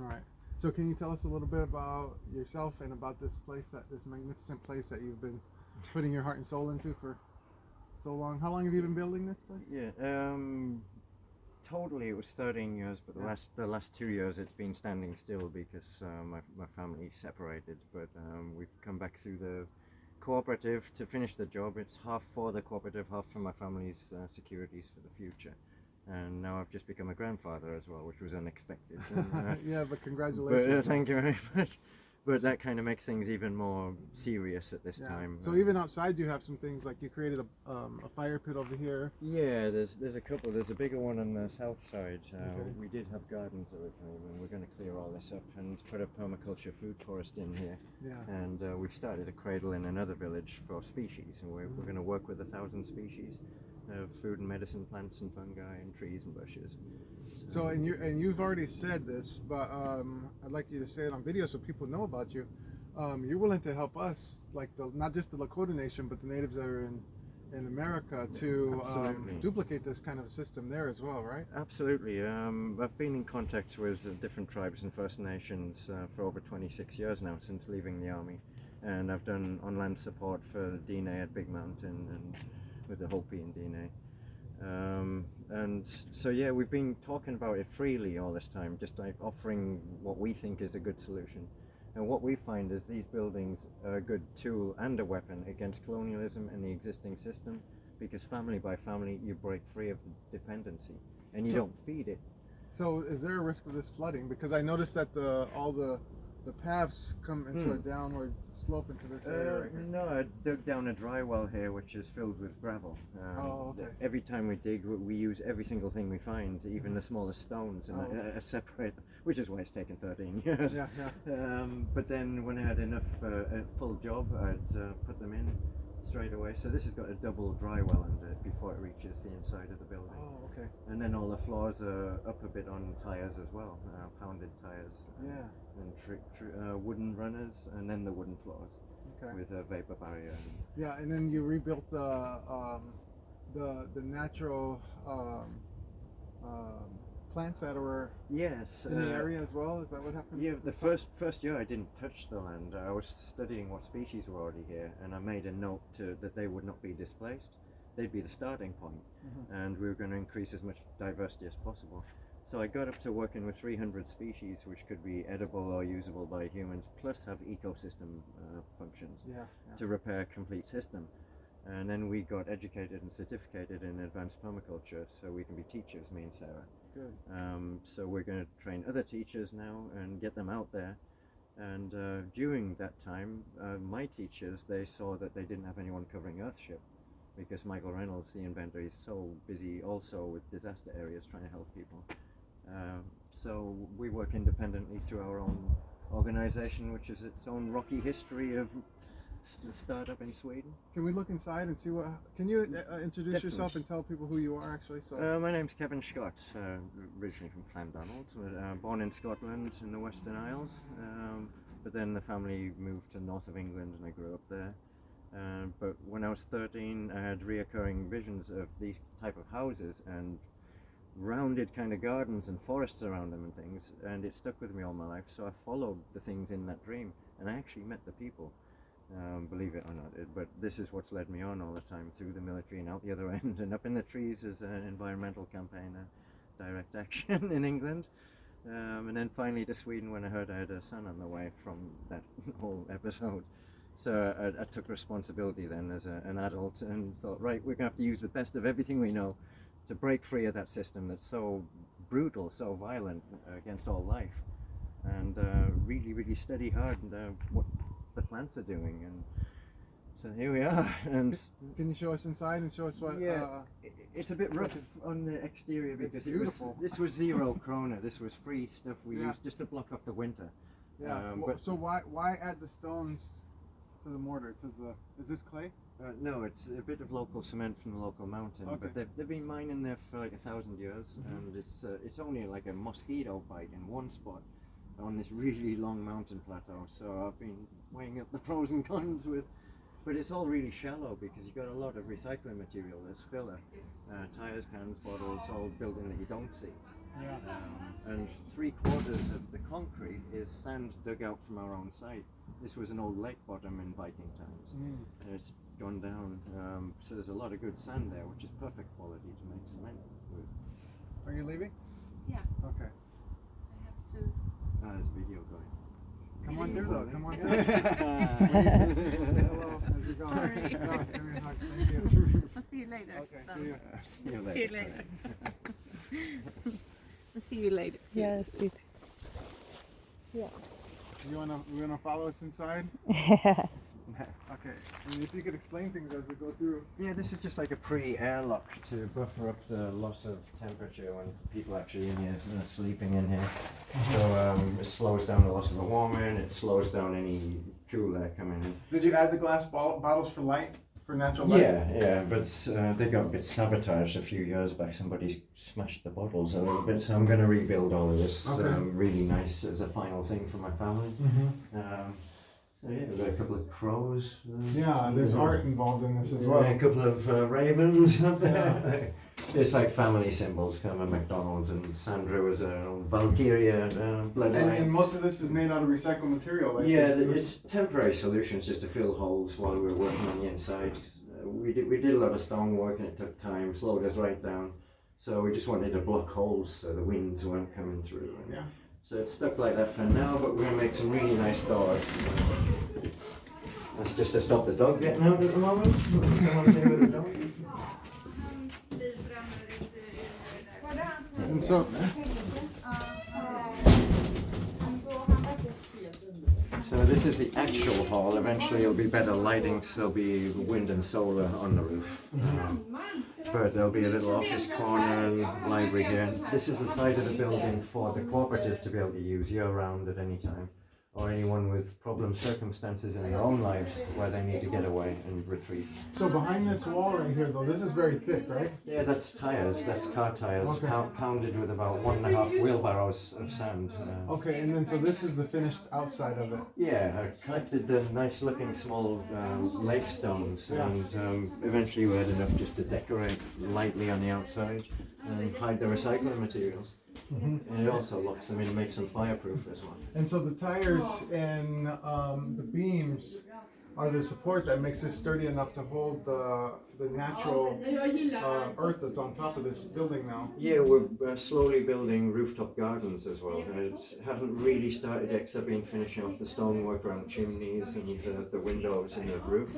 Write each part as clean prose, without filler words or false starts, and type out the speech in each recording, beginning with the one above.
All right. So can you tell us a little bit about yourself and about this place, this magnificent place that you've been putting your heart and soul into for so long? How long have you been building this place? Yeah, totally it was 13 years, but the last 2 years it's been standing still because my family separated. But we've come back through the cooperative to finish the job. It's half for the cooperative, half for my family's securities for the future. And now I've just become a grandfather as well, which was unexpected. And, Yeah, but congratulations. thank you very much. But that kind of makes things even more serious at this Yeah. time. So even outside, you have some things like you created a fire pit over here. Yeah, there's a couple. There's a bigger one on the south side. Okay. We did have gardens originally, and we're going to clear all this up and put a permaculture food forest in here. Yeah. And we've started a cradle in another village for species, and we're going to work with 1,000 species of food and medicine plants and fungi and trees and bushes. So and you've already said this, but I'd like you to say it on video so people know about you. You're willing to help us, like not just the Lakota Nation, but the natives that are in America, to duplicate this kind of system there as well, right? Absolutely. I've been in contact with different tribes and First Nations for over 26 years now since leaving the army, and I've done on-land support for DNA at Big Mountain and with the Hopi and DNA. And so yeah, we've been talking about it freely all this time, just like offering what we think is a good solution. And what we find is these buildings are a good tool and a weapon against colonialism and the existing system, because family by family you break free of dependency and you don't feed it. So is there a risk of this flooding? Because I noticed that all the paths come into a downward slope into this area right here. No, I dug down a dry well here which is filled with gravel. Okay. Every time we dig, we use every single thing we find, even the smallest stones, and separate, which is why it's taken 13 years. Yeah, yeah. But then when I had enough, a full job, I'd put them in straight away. So this has got a double dry well under it before it reaches the inside of the building. Oh, okay. And then all the floors are up a bit on tires as well, pounded tires. Yeah. And wooden runners, and then the wooden floors with a vapor barrier. Yeah, and then you rebuilt the natural plants that were in the area as well. Is that what happened? Yeah, the first year I didn't touch the land. I was studying what species were already here, and I made a note that they would not be displaced. They'd be the starting point, and we were going to increase as much diversity as possible. So I got up to working with 300 species which could be edible or usable by humans, plus have ecosystem functions to repair a complete system. And then we got educated and certificated in advanced permaculture, so we can be teachers, me and Sarah. Good. So we're going to train other teachers now and get them out there. And during that time, my teachers, they saw that they didn't have anyone covering Earthship, because Michael Reynolds, the inventor, is so busy also with disaster areas trying to help people. So we work independently through our own organization, which is its own rocky history of startup in Sweden. Can we look inside and see what? Can you introduce yourself and tell people who you are actually? So my name's Kevin Schot, originally from Clandonald, born in Scotland in the Western Isles, but then the family moved to north of England and I grew up there. But when I was 13, I had reoccurring visions of these type of houses and rounded kind of gardens and forests around them and things, and it stuck with me all my life. So I followed the things in that dream, and I actually met the people, believe it or not. But this is what's led me on all the time, through the military and out the other end and up in the trees as an environmental campaigner, direct action in England, and then finally to Sweden when I heard I had a son on the way from that whole episode. So I took responsibility then as an adult and thought, right, we're going to have to use the best of everything we know to break free of that system that's so brutal, so violent against all life, and really, really study hard what the plants are doing. And so here we are. And can you show us inside and show us what? Yeah, it's a bit rough on the exterior because this was 0 krona. This was free stuff we used just to block off the winter. Yeah. So why add the stones to the mortar? Is this clay? No, it's a bit of local cement from the local mountain, but they've been mining there for like 1,000 years, and it's only like a mosquito bite in one spot on this really long mountain plateau. So I've been weighing up the pros and cons but it's all really shallow because you've got a lot of recycling material. There's filler, tires, cans, bottles, all built in that you don't see. Yeah. And 3/4 of the concrete is sand dug out from our own site. This was an old lake bottom in Viking times. And it's gone down, so there's a lot of good sand there, which is perfect quality to make cement with. Are you leaving? Yeah. Okay. I have to. There's video going. Come on through though. Come on through. Say hello as you go. Sorry. No, give me a hug. Thank you. I'll see you later. Okay. See you. See you See you later. I'll see you later. Yeah, sit. Yeah. You wanna follow us inside? Okay. And if you could explain things as we go through. Yeah, this is just like a pre-airlock to buffer up the loss of temperature when people actually in here sleeping in here. So it slows down the loss of the warming, it slows down any cool air coming in. Did you add the glass bottles for light, for natural light? Yeah, but they got a bit sabotaged a few years back. Somebody smashed the bottles a little bit, so I'm going to rebuild all of this really nice as a final thing for my family. So yeah, we've got a couple of crows. Yeah, there's art involved in this as well. A couple of ravens up there. It's like family symbols, kind of McDonald's, and Sandra was a Valkyria bloodline. And most of this is made out of recycled material. Like Yeah, this. it's temporary solutions just to fill holes while we were working on the inside. We did a lot of stone work and it took time, slowed us right down. So we just wanted to block holes so the winds weren't coming through. And Yeah. so it's stuck like that for now, but we're going to make some really nice doors. That's just to stop the dog getting out at the moment. Someone's here with a dog. And so, So this is the actual hall. Eventually it'll be better lighting, so there'll be wind and solar on the roof. But there'll be a little office corner and library here. This is the side of the building for the cooperative to be able to use year-round at any time, or anyone with problem circumstances in their own lives where they need to get away and retreat. so behind this wall right here, though, this is very thick, right? Yeah, that's tires. That's car tires, Okay. pounded with about 1.5 wheelbarrows of sand. Okay, and then so this is the finished outside of it. Yeah, I collected the nice looking small lake stones, Yeah. and eventually we had enough just to decorate lightly on the outside and hide the recycling materials. And it also locks them in and makes them fireproof as well. And so the tires and the beams are the support that makes this sturdy enough to hold the natural earth that's on top of this building now. Yeah, we're slowly building rooftop gardens as well. It hasn't really started except been finishing off the stonework around chimneys and the windows in the roof.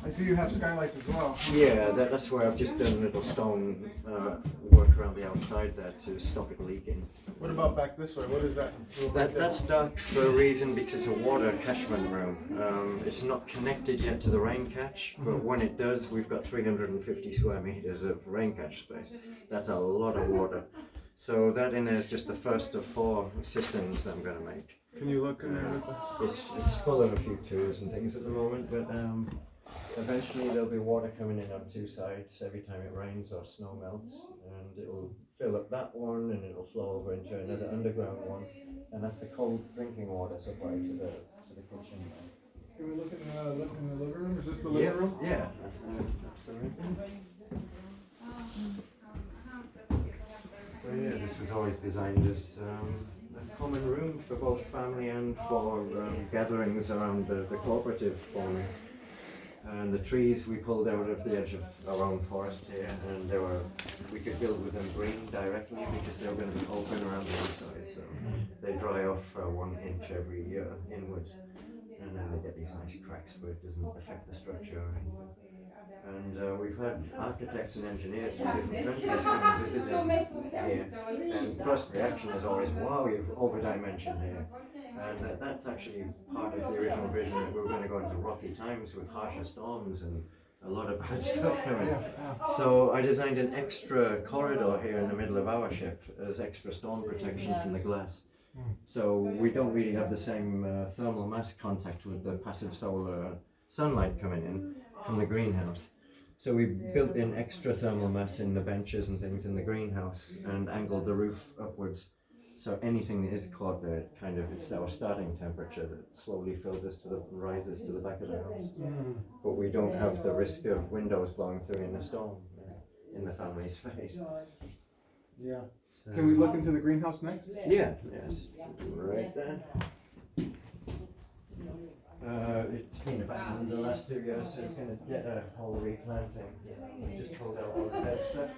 I see you have skylights as well. Yeah, that's where I've just done a little stone work around the outside there to stop it leaking. What about back this way? What is that? That's dark for a reason, because it's a water catchment room. It's not connected yet to the rain catch, but when it does, we've got 350 square meters of rain catch space. That's a lot of water. So that in there is just the first of 4 systems that I'm going to make. Can you look in there with the... It's full of a few tours and things at the moment, but eventually there'll be water coming in on 2 sides every time it rains or snow melts, and it'll fill up that one and it'll flow over into another underground one, and that's the cold drinking water supply to the kitchen. Can we look in the living room? Is this the living room? Yeah, that's the room. So yeah, this was always designed as a common room for both family and for gatherings around the cooperative forming. And the trees we pulled out of the edge of our own forest here, and we could build with them green directly because they were going to be open around the inside, so they dry off 1 inch every year inwards, and then they get these nice cracks where it doesn't affect the structure or anything. And we've had architects and engineers from different countries come and visit here, and first reaction is always, wow, you've over-dimensioned here. And that's actually part of the original vision, that we were going to go into rocky times with harsher storms and a lot of bad stuff coming. So I designed an extra corridor here in the middle of our ship as extra storm protection from the glass. So we don't really have the same thermal mass contact with the passive solar sunlight coming in from the greenhouse. So we built in extra thermal mass in the benches and things in the greenhouse and angled the roof upwards. So anything that is caught there, it's our starting temperature that slowly rises to the back of the house. But we don't have the risk of windows blowing through in a storm in the family's face. Yeah. So, Can we look into the greenhouse next? Yeah, yes, right there. It's been abandoned the last 2 years, so it's going to get a whole replanting. We just pulled out all the dead stuff.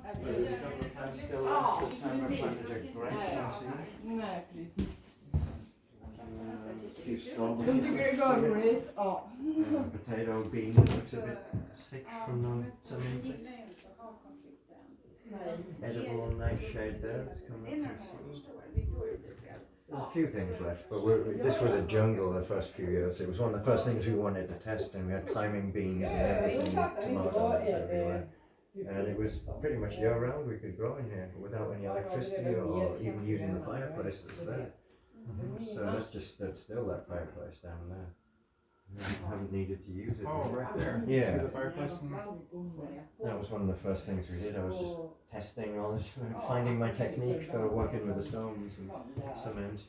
But there's a couple of plants still left. The summer planted a great fancy. A few strawberries. Potato bean looks a bit sick from some insect. Edible nightshade there, it's coming up from seed. There's a few things left, but this was a jungle the first few years. It was one of the first things we wanted to test, and we had climbing beans and everything, tomatoes everywhere. And it was pretty much year round we could grow in here without any electricity or even using the fireplace that's there. So that's just stood still, that fireplace down there. We haven't needed to use it. Oh, right there. Yeah. See the fireplace? That was one of the first things we did. I was just testing all this, finding my technique for working with the stones and cement.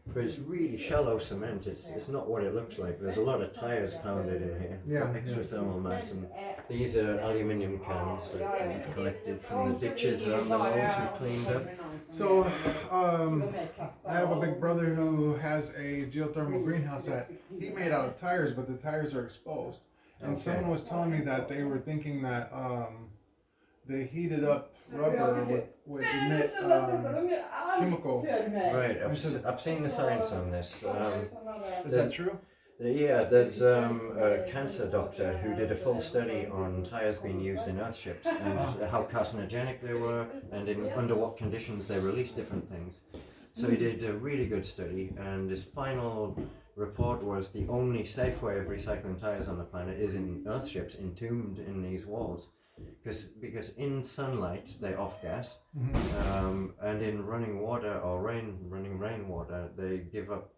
But it's really shallow cement. It's not what it looks like. There's a lot of tires pounded in here for extra thermal mass, and these are aluminium cans that we've collected from the ditches around the roads we've cleaned up. So, I have a big brother who has a geothermal greenhouse that he made out of tires, but the tires are exposed. And someone was telling me that they were thinking that they heated up rubber would emit chemical. Right, I've seen the science on this. Is that true? Yeah, there's a cancer doctor who did a full study on tires being used in earthships and how carcinogenic they were and under what conditions they released different things. So he did a really good study, and his final report was the only safe way of recycling tires on the planet is in earthships entombed in these walls. Because in sunlight they off-gas, and in running water or running rainwater they give up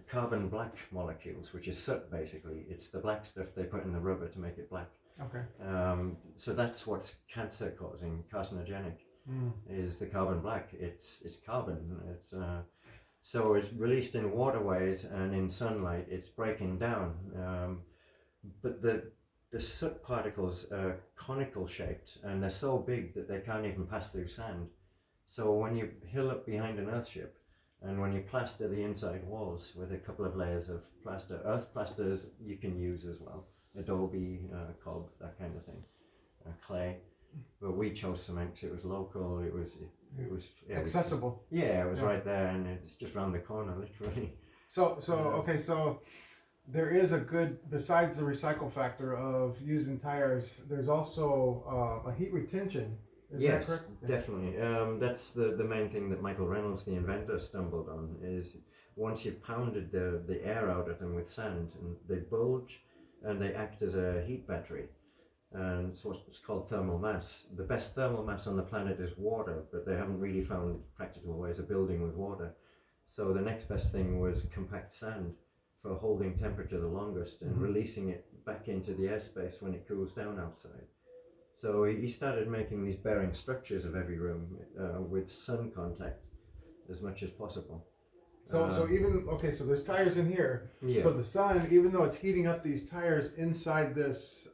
carbon black molecules, which is soot basically. It's the black stuff they put in the rubber to make it black. Okay. So that's what's cancer causing, carcinogenic, is the carbon black. It's carbon. So it's released in waterways and in sunlight it's breaking down. But the soot particles are conical shaped, and they're so big that they can't even pass through sand. So when you hill up behind an earthship, and when you plaster the inside walls with a couple of layers of plaster, earth plasters you can use as well, adobe, cob, that kind of thing, clay. But we chose cement because it was local, it was accessible. It was right there, and it's just around the corner, literally. So there is a good, besides the recycle factor of using tires, there's also a heat retention. Is that correct? Definitely. That's the main thing that Michael Reynolds, the inventor, stumbled on, is once you've pounded the air out of them with sand, and they bulge and they act as a heat battery. And it's what's called thermal mass. The best thermal mass on the planet is water, but they haven't really found practical ways of building with water. So the next best thing was compact sand for holding temperature the longest and releasing it back into the airspace when it cools down outside. So he started making these bearing structures of every room with sun contact as much as possible. So so there's tires in here. Yeah. So the sun, even though it's heating up these tires inside this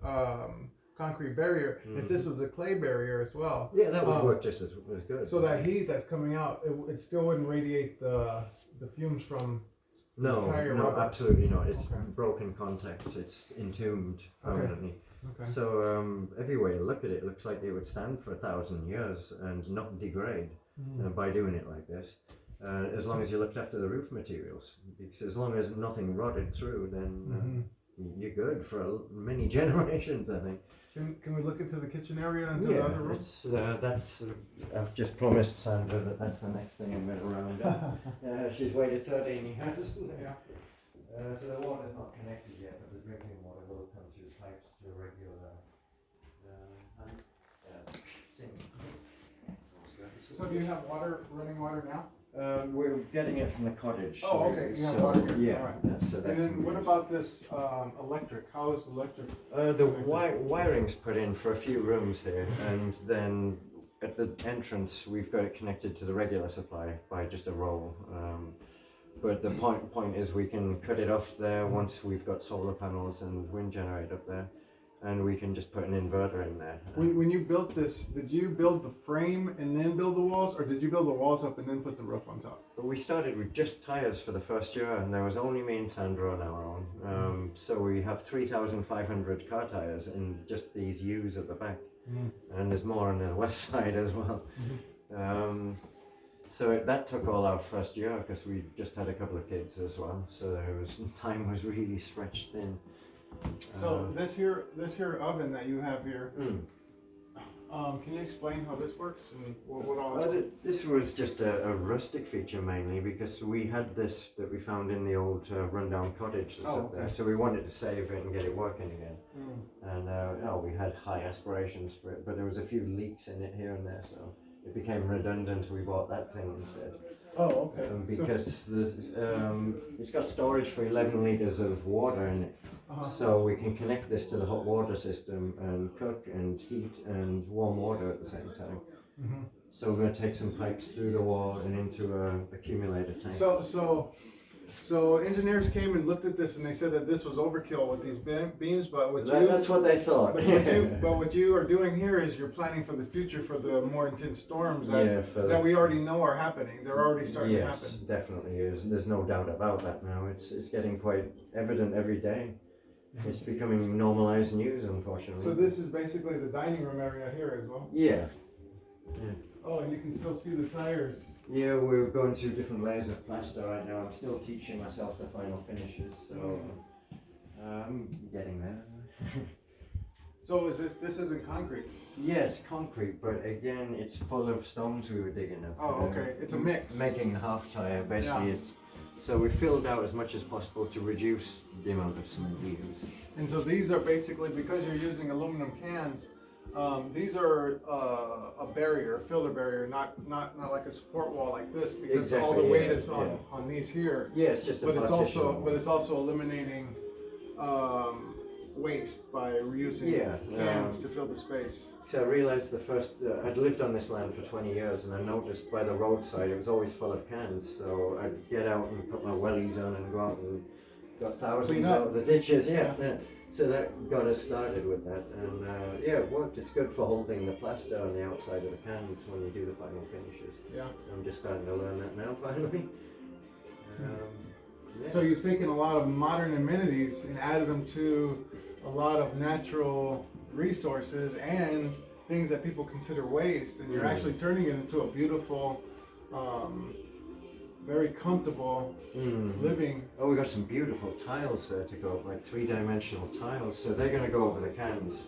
concrete barrier, if this was a clay barrier as well. Yeah, that would work just as good. So that heat that's coming out, it still wouldn't radiate the fumes from tire rubber. Absolutely not. It's broken contact. It's entombed permanently. Okay. So every way you look at it, it looks like it would stand for 1,000 years and not degrade by doing it like this. As long as you looked after the roof materials, because as long as nothing rotted through, then you're good for many generations, I think. Can we look into the kitchen area and the other room? That's I've just promised Sandra that that's the next thing I'm going to round up. She's waited 13 years. Yeah. So the water's not connected yet, but the drinking water will come through pipes to a regular sink. So do you have running water now? We're getting it from the cottage. Oh, okay. You have water here. Yeah. All right. So And then what about this electric? How is electric? The wiring's put in for a few rooms here, and then at the entrance we've got it connected to the regular supply by just a roll. But the point is we can cut it off there once we've got solar panels and wind generator up there. and we can just put an inverter in there. When you built this, did you build the frame and then build the walls, or did you build the walls up and then put the roof on top? But we started with just tires for the first year, and there was only me and Sandra on our own. So we have 3,500 car tires in just these U's at the back, and there's more on the west side as well. So that took all our first year because we just had a couple of kids as well. So time was really stretched thin. So this here oven that you have here, can you explain how this works and what all this? This was just a rustic feature mainly because we had this that we found in the old rundown cottage that's up there. So we wanted to save it and get it working again. And we had high aspirations for it, but there was a few leaks in it here and there, so it became redundant. We bought that thing instead. Oh, okay. Because there's, it's got storage for 11 litres of water in it. So we can connect this to the hot water system and cook and heat and warm water at the same time. So we're going to take some pipes through the wall and into an accumulator tank. So engineers came and looked at this and they said that this was overkill with these beams, but that's what they thought. But what you are doing here is you're planning for the future for the more intense storms that we already know are happening. They're already starting to happen. Yes, definitely is. There's no doubt about that now. It's getting quite evident every day. It's becoming normalized news, unfortunately. So this is basically the dining room area here as well? Yeah. Oh, and you can still see the tires. Yeah, we're going through different layers of plaster right now. I'm still teaching myself the final finishes, so I'm getting there. So this isn't concrete? Yeah, it's concrete, but again, it's full of stones we were digging up. Oh, okay. It's a mix. Making the half tire, basically. So we filled out as much as possible to reduce the amount of cement we use. And so these are basically, because you're using aluminum cans, these are a barrier, a filler barrier, not like a support wall like this, because all the weight is on these here. Yeah, it's just a partition. But it's also eliminating waste by reusing cans to fill the space. So I realized I'd lived on this land for 20 years, and I noticed by the roadside it was always full of cans. So I'd get out and put my wellies on and go out and got thousands out of the ditches. Yeah. So that got us started with that, and it worked. It's good for holding the plaster on the outside of the cans when you do the final finishes. Yeah. I'm just starting to learn that now, finally. So you've taken a lot of modern amenities and added them to a lot of natural resources and things that people consider waste, and you're actually turning it into a beautiful, very comfortable living. Oh, we got some beautiful tiles there to go, like 3-dimensional tiles. So they're going to go over the cans.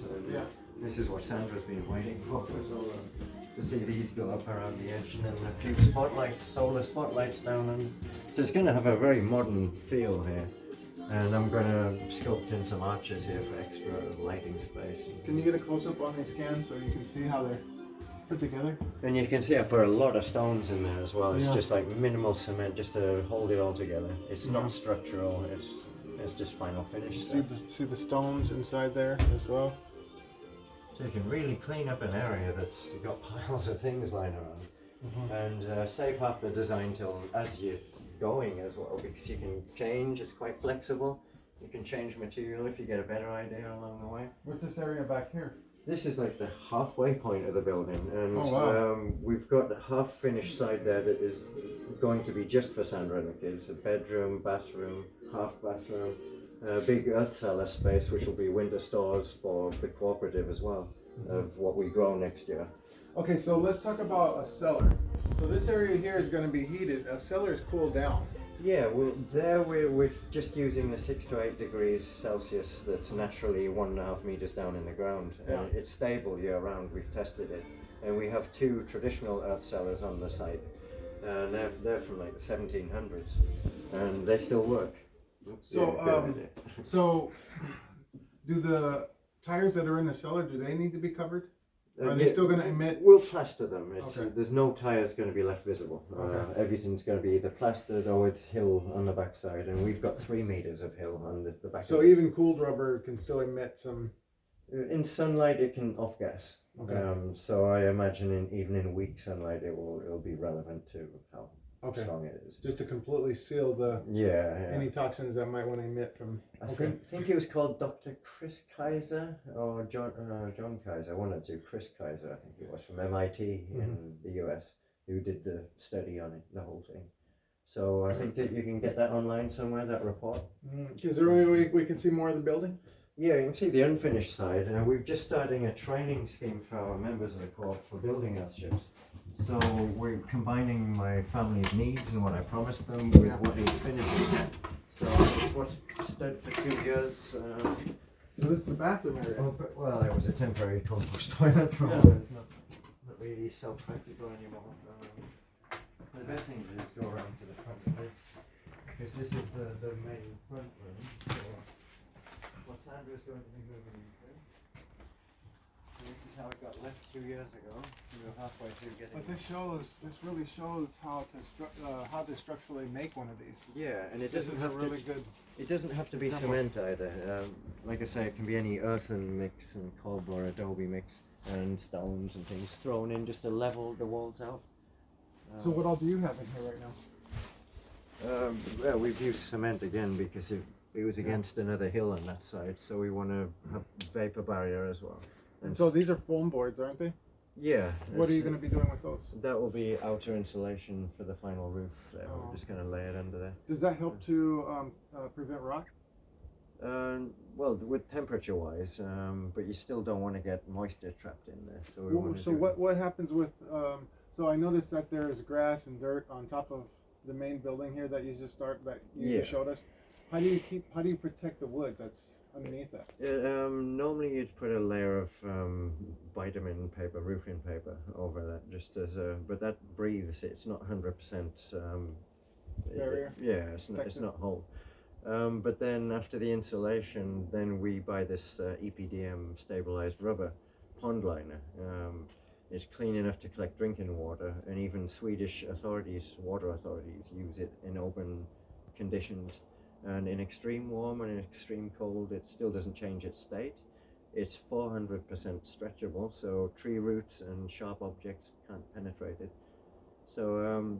This is what Sandra's been waiting for so long, to see these go up around the edge, and then a few spotlights, solar spotlights down. And so it's going to have a very modern feel here. And I'm going to sculpt in some arches here for extra lighting space. Can you get a close-up on these cans so you can see how they're put together? And you can see I put a lot of stones in there as well. It's just like minimal cement just to hold it all together. It's not structural, it's just final finish. See the stones inside there as well? So you can really clean up an area that's got piles of things lying around. And save half the design till as you're going as well, because you can change. It's quite flexible. You can change material if you get a better idea along the way. What's this area back here? This is like the halfway point of the building, and we've got a half finished side there that is going to be just for Sandra and the kids. A bedroom, bathroom, half bathroom, a big earth cellar space which will be winter stores for the cooperative as well, of what we grow next year. Okay, so let's talk about a cellar. So this area here is going to be heated. A cellar is cooled down. Yeah, we're just using the 6 to 8 degrees Celsius that's naturally 1.5 meters down in the ground. And it's stable year round. We've tested it. And we have 2 traditional earth cellars on the site. And they're from like the 1700s. And they still work. So do the tires that are in the cellar, do they need to be covered? Are they still going to emit? We'll plaster them. There's no tires going to be left visible. Everything's going to be either plastered or with hill on the backside, and we've got 3 meters of hill on the back. So even cooled rubber can still emit some. In sunlight, it can off gas. Okay. So I imagine even in weak sunlight, it'll be relevant to how Okay. strong it is. Just to completely seal the Yeah. any toxins that might want to emit from. I think he was called Dr. Chris Kaiser or John Kaiser, one or two. Chris Kaiser, I think it was, from MIT in the US, who did the study on it, the whole thing. So I think that you can get that online somewhere, that report. Is there any way we can see more of the building? Yeah, you can see the unfinished side. We're just starting a training scheme for our members of the corps for building earthships. So we're combining my family's needs and what I promised them with what needs finishing. So it's what's stood for 2 years. So this is the bathroom area. Well, it was a temporary compost toilet for a while. It's not really self-practical anymore. The best thing to do is go around to the front of this, because this is the main front room. So what Sandra's going to be moving into. So this is how it got left 2 years ago. We were halfway through getting. But this really shows how to structurally make one of these. Yeah, and it This doesn't is a have really to. good. It doesn't have to be example. cement either. Like I say, it can be any earthen mix and cob or adobe mix and stones and things thrown in just to level the walls out. So what all do you have in here right now? Well, we've used cement again because it was against another hill on that side, so we want to have vapor barrier as well. And so these are foam boards, aren't they? Yeah. What are you going to be doing with those? That will be outer insulation for the final roof there. Oh. We're just going to lay it under there. Does that help to prevent rot? Well, with temperature wise, but you still don't want to get moisture trapped in there. So we want to So what happens with? So I noticed that there's grass and dirt on top of the main building here that you just showed us. How do you protect the wood that's underneath that? Normally you'd put a layer of vitamin paper, roofing paper over that, just as but that breathes. It's not 100%. Barrier? Yeah, it's not whole. But then after the insulation, then we buy this EPDM stabilized rubber pond liner. It's clean enough to collect drinking water, and even Swedish water authorities use it in open conditions. And in extreme warm and in extreme cold, it still doesn't change its state. It's 400% stretchable, so tree roots and sharp objects can't penetrate it. So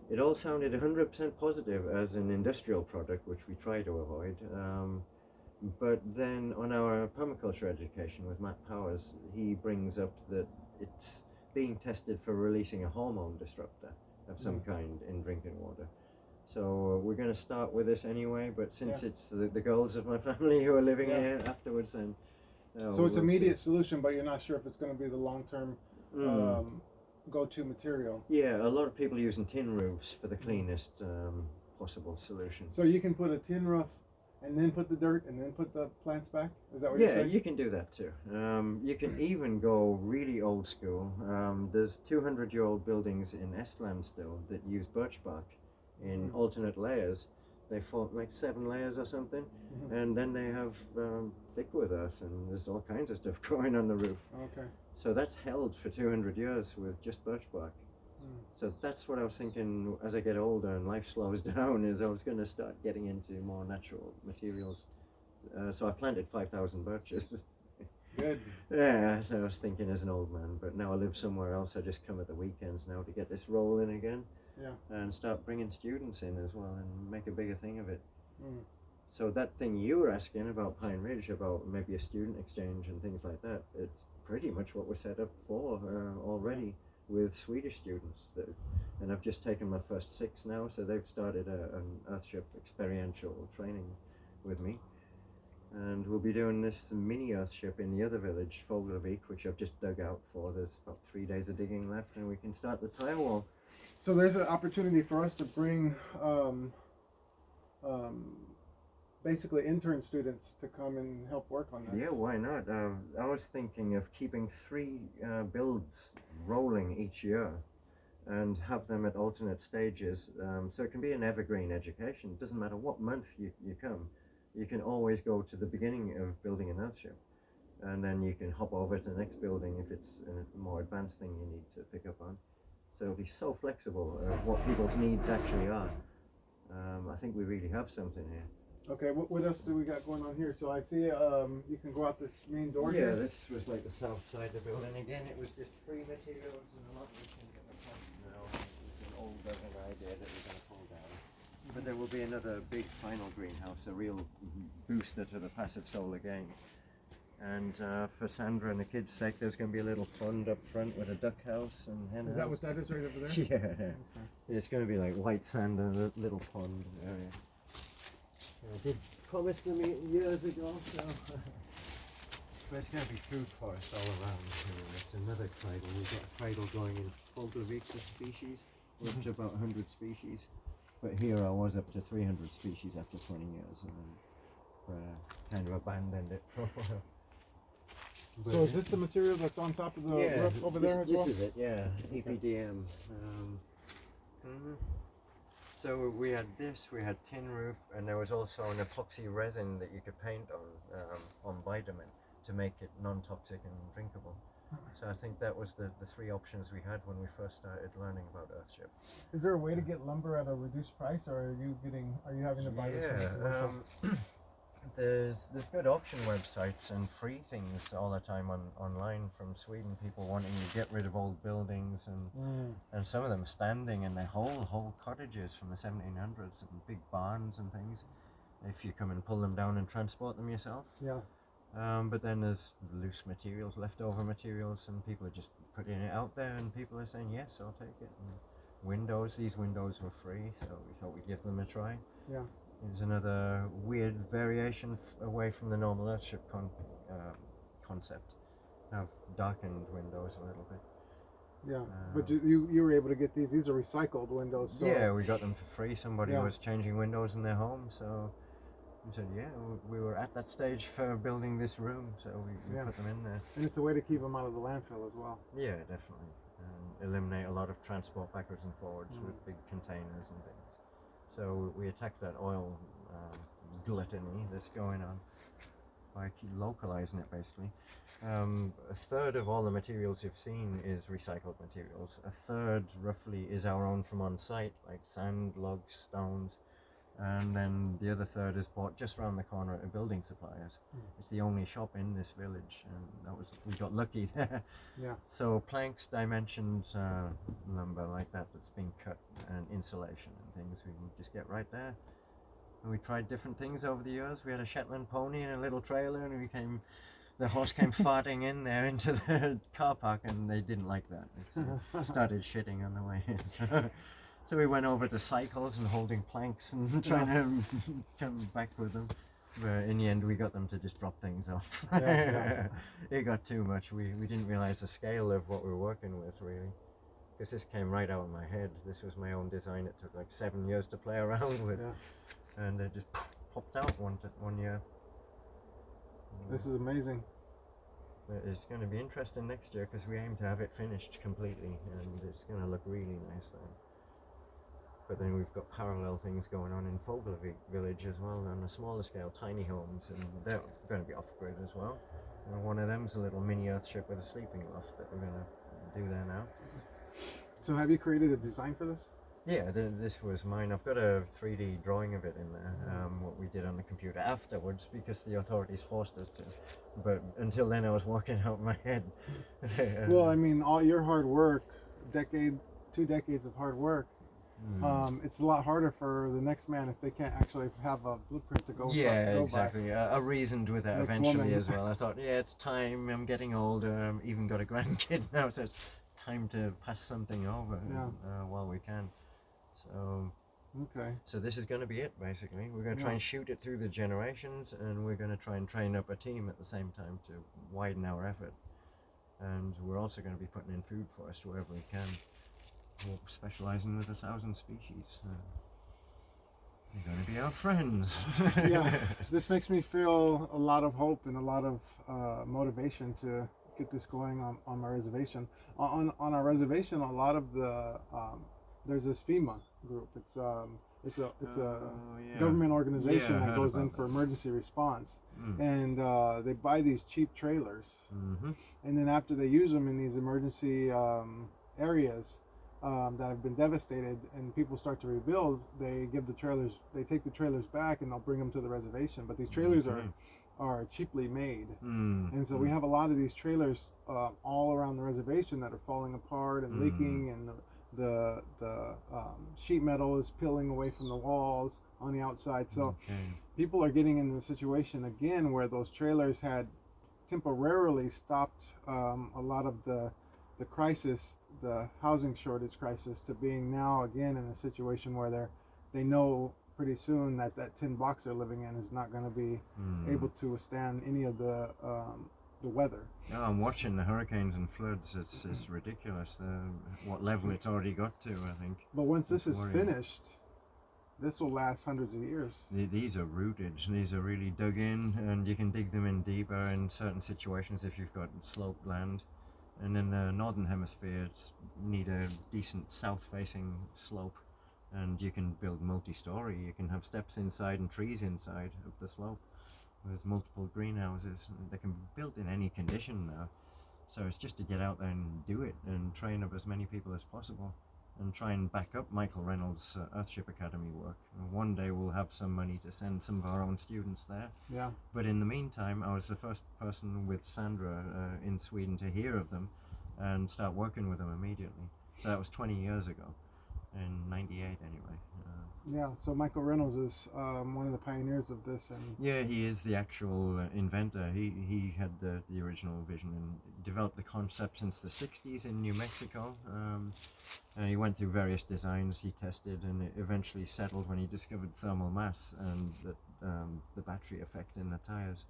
it all sounded 100% positive as an industrial product, which we try to avoid. But then on our permaculture education with Matt Powers, he brings up that it's being tested for releasing a hormone disruptor of some kind in drinking water. So we're going to start with this anyway, but since it's the girls of my family who are living here afterwards, then so it's immediate solution, but you're not sure if it's going to be the long-term go-to material. Yeah, a lot of people using tin roofs for the cleanest possible solution. So you can put a tin roof and then put the dirt and then put the plants back? Is that what you're saying? Yeah, you can do that too. You can even go really old school. There's 200-year-old buildings in Estland still that use birch bark in alternate layers. They form like 7 layers or something, and then they have thick with earth, and there's all kinds of stuff growing on the roof. Okay. So that's held for 200 years with just birch bark. So that's what I was thinking as I get older and life slows down, is I was going to start getting into more natural materials. So I planted 5,000 birches. Good. Yeah, so I was thinking as an old man, but now I live somewhere else. I just come at the weekends now to get this rolling again. Yeah. And start bringing students in as well and make a bigger thing of it. So that thing you were asking about Pine Ridge, about maybe a student exchange and things like that, it's pretty much what we're set up for already with Swedish students. And I've just taken my first 6 now, so they've started an Earthship experiential training with me. And we'll be doing this mini Earthship in the other village, Foglervik, which I've just dug out for. There's about 3 days of digging left, and we can start the tile wall. So there's an opportunity for us to bring basically intern students to come and help work on this. Yeah, why not? I was thinking of keeping 3 builds rolling each year and have them at alternate stages. So it can be an evergreen education. It doesn't matter what month you come. You can always go to the beginning of building an earthship, and then you can hop over to the next building if it's a more advanced thing you need to pick up on. So it'll be so flexible of what people's needs actually are. I think we really have something here. Okay, what else do we got going on here? So I see you can go out this main door Yeah, here. this was like the south side of the building. Again, it was just free materials and a lot of the things that are planted now. It's an old got an idea that we're going to pull down. But there will be another big final greenhouse, a real booster to the passive solar gain. And for Sandra and the kids' sake, there's going to be a little pond up front with a duck house and hen house. Is that what that is right over there? Yeah. Okay. It's going to be like white sand and a little pond area. I did promise them years ago, so. But it's going to be food forests all around here. It's another cradle. We've got a cradle going in Folgervictor species. We're up to about 100 species. But here I was up to 300 species after 20 years, and then kind of abandoned it for a while. But So is this the material that's on top of the roof over there as well? This is it, yeah, EPDM. So we had this, we had tin roof, and there was also an epoxy resin that you could paint on bitumen to make it non-toxic and drinkable. So I think that was the three options we had when we first started learning about Earthship. Is there a way to get lumber at a reduced price, or are you having to buy this from commercial? There's good auction websites and free things all the time online from Sweden. People wanting to get rid of old buildings and some of them standing in their whole cottages from the 1700s and big barns and things. If you come and pull them down and transport them yourself. Yeah. But then there's loose materials, leftover materials, and people are just putting it out there, and people are saying yes, I'll take it. And these windows were free, so we thought we'd give them a try. Yeah. There's another weird variation away from the normal Earthship concept. Have darkened windows a little bit. Yeah, but you were able to get these. These are recycled windows. So. Yeah, we got them for free. Somebody was changing windows in their home, so we said, yeah, we were at that stage for building this room, so we put them in there. And it's a way to keep them out of the landfill as well. Yeah, definitely. Eliminate a lot of transport backwards and forwards with big containers and things. So we attacked that oil gluttony that's going on by localizing it, basically. A third of all the materials you've seen is recycled materials. A third, roughly, is our own from on site, like sand, logs, stones. And then the other third is bought just around the corner at a building suppliers. It's the only shop in this village, and we got lucky there. Yeah. So planks, dimensioned lumber like that's been cut, and insulation and things, we can just get right there. And we tried different things over the years. We had a Shetland pony and a little trailer, and the horse came farting in there into the car park, and they didn't like that. It started shitting on the way in. So we went over to cycles and holding planks and trying to come back with them. But in the end, we got them to just drop things off. It got too much. We didn't realize the scale of what we were working with, really. Because this came right out of my head. This was my own design. It took like 7 years to play around with. Yeah. And it just popped out one year. This is amazing. It's going to be interesting next year because we aim to have it finished completely. And it's going to look really nice then. But then we've got parallel things going on in Folgervictor village as well, on a smaller scale, tiny homes, and they're going to be off-grid as well. And one of them's a little mini Earthship with a sleeping loft that we're going to do there now. So have you created a design for this? Yeah, this was mine. I've got a 3D drawing of it in there, what we did on the computer afterwards because the authorities forced us to. But until then I was working out my head. Well, I mean, all your hard work, 2 decades of hard work, it's a lot harder for the next man if they can't actually have a blueprint to go. Yeah, go exactly. I reasoned with that Next eventually woman. as well. I thought, yeah, it's time. I'm getting older. Even got a grandkid now, so it's time to pass something over while we can. So this is going to be it, basically. We're going to try and shoot it through the generations, and we're going to try and train up a team at the same time to widen our effort. And we're also going to be putting in food forest wherever we can. We're specializing with 1,000 species. They're going to be our friends. Yeah, this makes me feel a lot of hope and a lot of motivation to get this going on my reservation. On our reservation, a lot of the there's this FEMA group. It's a government organization that goes in for emergency response, and they buy these cheap trailers, and then after they use them in these emergency areas that have been devastated and people start to rebuild, they take the trailers back and they'll bring them to the reservation. But these trailers are cheaply made, and so we have a lot of these trailers all around the reservation that are falling apart and leaking, and the sheet metal is peeling away from the walls on the outside. So Okay. people are getting in the situation again where those trailers had temporarily stopped a lot of the crisis, the housing shortage crisis, to being now again in a situation where they know pretty soon that tin box they're living in is not going to be able to withstand any of the weather. Yeah, I'm watching the hurricanes and floods. It's ridiculous what level it's already got to, I think. But once this That's is worrying. finished, this will last hundreds of years. These are rooted. These are really dug in, and you can dig them in deeper in certain situations if you've got sloped land. And in the northern hemisphere, it's need a decent south-facing slope, and you can build multi-story. You can have steps inside and trees inside of the slope. There's multiple greenhouses. They can be built in any condition now. So it's just to get out there and do it and train up as many people as possible and try and back up Michael Reynolds' Earthship Academy work. And one day we'll have some money to send some of our own students there. Yeah. But in the meantime, I was the first person with Sandra in Sweden to hear of them and start working with them immediately. So that was 20 years ago, in '98 anyway. Yeah, so Michael Reynolds is one of the pioneers of this, and Yeah, he is the actual inventor. He had the original vision and developed the concept since the 60s in New Mexico. He went through various designs he tested, and it eventually settled when he discovered thermal mass and the battery effect in the tires.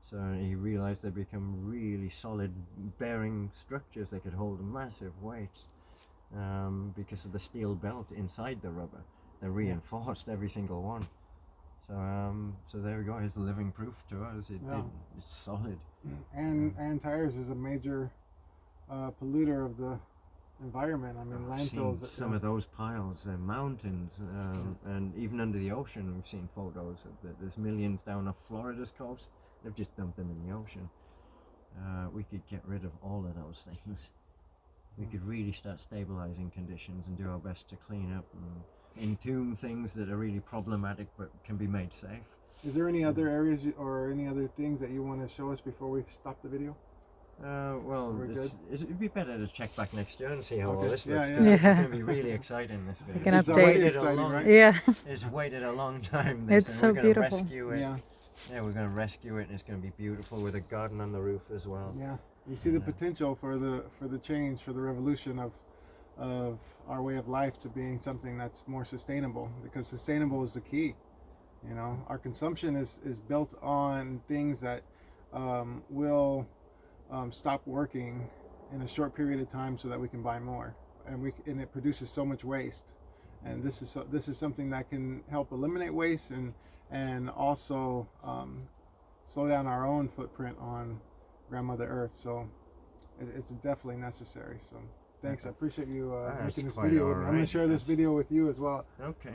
So he realized they become really solid bearing structures. They could hold massive weights because of the steel belt inside the rubber. They're reinforced, every single one. So there we go. Here's the living proof to us. It's solid. and tires is a major polluter of the environment. I mean, I've seen landfills. some of those piles, they're mountains, and even under the ocean, we've seen photos of there's millions down off Florida's coast. They've just dumped them in the ocean. We could get rid of all of those things. We could really start stabilizing conditions and do our best to clean up and entomb things that are really problematic but can be made safe. Is there any other areas or any other things that you want to show us before we stop the video? Well, We're good? it'd be better to check back next year and see how all Okay. this Yeah, looks. yeah. 'Cause this is Yeah. going to be really exciting. This video. We can It's update. already Waited a exciting, long- right? Yeah. It's waited a long time. It's and so we're gonna beautiful. Rescue it. Yeah, Yeah, we're going to rescue it, and it's going to be beautiful with a garden on the roof as well. yeah. You see the potential for the change, for the revolution of our way of life to being something that's more sustainable, because sustainable is the key. You know, our consumption is built on things that will stop working in a short period of time so that we can buy more, and it produces so much waste. And this is something that can help eliminate waste and also slow down our own footprint on Grandmother Earth. So it's definitely necessary. So thanks, I appreciate you That's making this quite video with me. I'm going alright. to share this video with you as well. Okay.